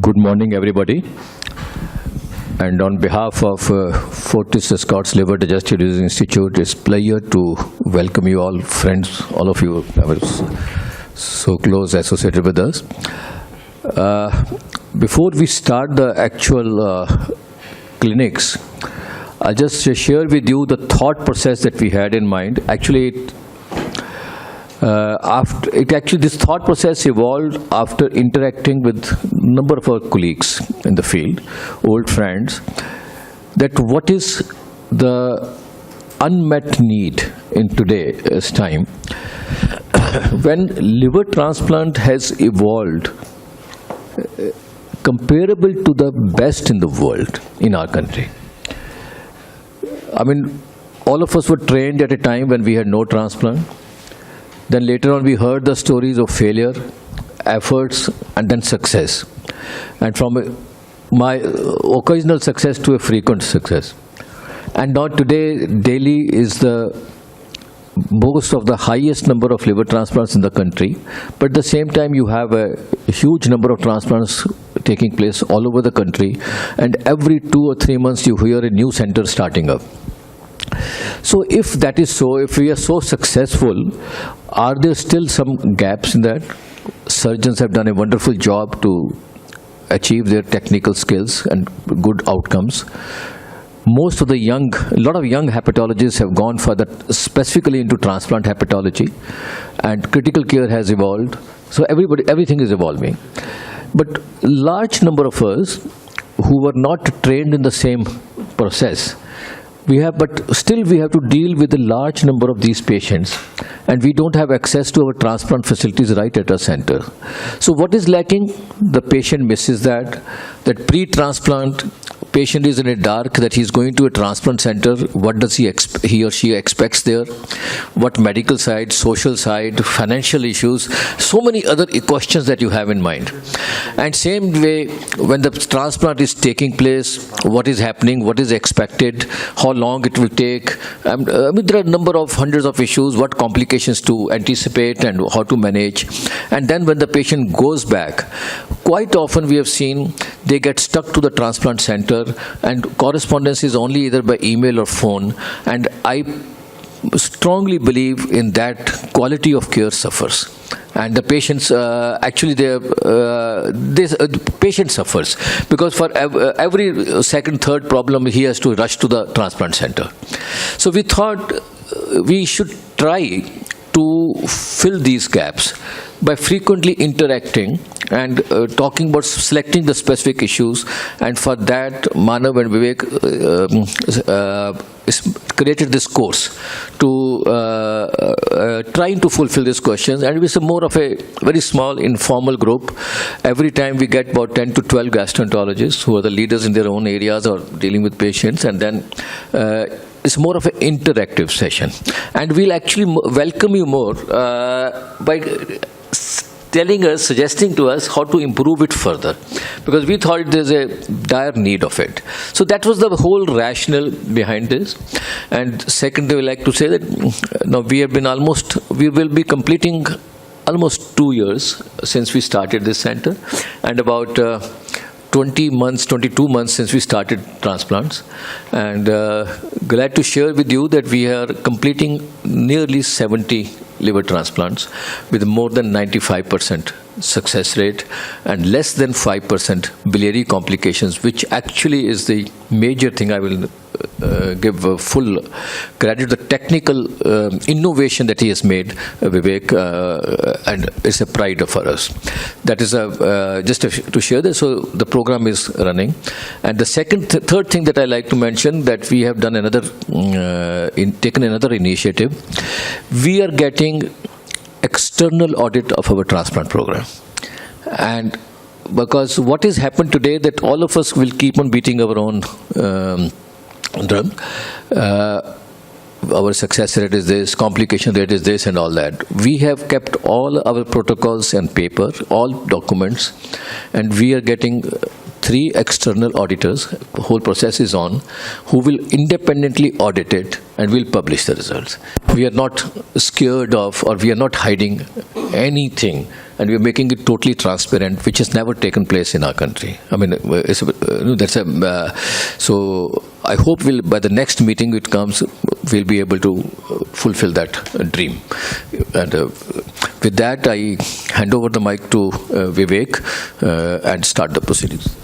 Good morning, everybody. And on behalf of Fortis Scott's Liver Digestive Disease Institute, it's a pleasure to welcome you all, friends, all of you are so close associated with us. Before we start the actual clinics, I'll just share with you the thought process that we had in mind. Actually, this thought process evolved after interacting with a number of our colleagues in the field, old friends, that what is the unmet need in today's time when liver transplant has evolved comparable to the best in the world in our country. I mean, all of us were trained at a time when we had no transplant. Then later on we heard the stories of failure, efforts, and then success. And from my occasional success to a frequent success. And now today, Delhi is the boast of the highest number of liver transplants in the country. But at the same time, you have a huge number of transplants taking place all over the country. And every 2 or 3 months, you hear a new center starting up. So if that is so, if we are so successful, are there still some gaps in that? Surgeons have done a wonderful job to achieve their technical skills and good outcomes. Most of the a lot of young hepatologists have gone for that, specifically into transplant hepatology, and critical care has evolved. So everything is evolving. But large number of us who were not trained in the same process, but still we have to deal with a large number of these patients, and we don't have access to our transplant facilities right at our center. So what is lacking? The patient misses that pre-transplant patient is in a dark that he's going to a transplant center. What does he or she expects there? What medical side, social side, financial issues, so many other questions that you have in mind. And same way, when the transplant is taking place, what is happening, what is expected, how long it will take. I mean, there are a number of hundreds of issues, what complications to anticipate and how to manage. And then when the patient goes back, quite often we have seen they get stuck to the transplant center, and correspondence is only either by email or phone. And I strongly believe in that quality of care suffers. And the patients, the patient suffers, because for every second, third problem, he has to rush to the transplant center. So we thought we should try to fill these gaps by frequently interacting and talking about selecting the specific issues. And for that, Manav and Vivek created this course to trying to fulfill these questions. And it's more of a very small informal group. Every time we get about 10 to 12 gastroenterologists who are the leaders in their own areas or dealing with patients, and then it's more of an interactive session. And we'll actually welcome you more by suggesting to us how to improve it further, because we thought there's a dire need of it. So that was the whole rationale behind this. And secondly, we like to say that now we will be completing almost 2 years since we started this center, and about 22 months since we started transplants. And glad to share with you that we are completing nearly 70 liver transplants with more than 95% success rate and less than 5% biliary complications, which actually is the major thing. I will give full credit to the technical innovation that he has made, Vivek, and it's a pride for us. That is just to share this. So the program is running. And the third thing that I like to mention, that we have done taken another initiative. We are getting external audit of our transplant program. And because what has happened today, that all of us will keep on beating our own drum. Our success rate is this, complication rate is this, and all that. We have kept all our protocols and paper, all documents, and we are getting 3 external auditors, the whole process is on, who will independently audit it and we'll publish the results. We are not scared of, or we are not hiding anything, and we are making it totally transparent, which has never taken place in our country. I mean, so I hope by the next meeting it comes, we'll be able to fulfill that dream. And with that, I hand over the mic to Vivek and start the proceedings.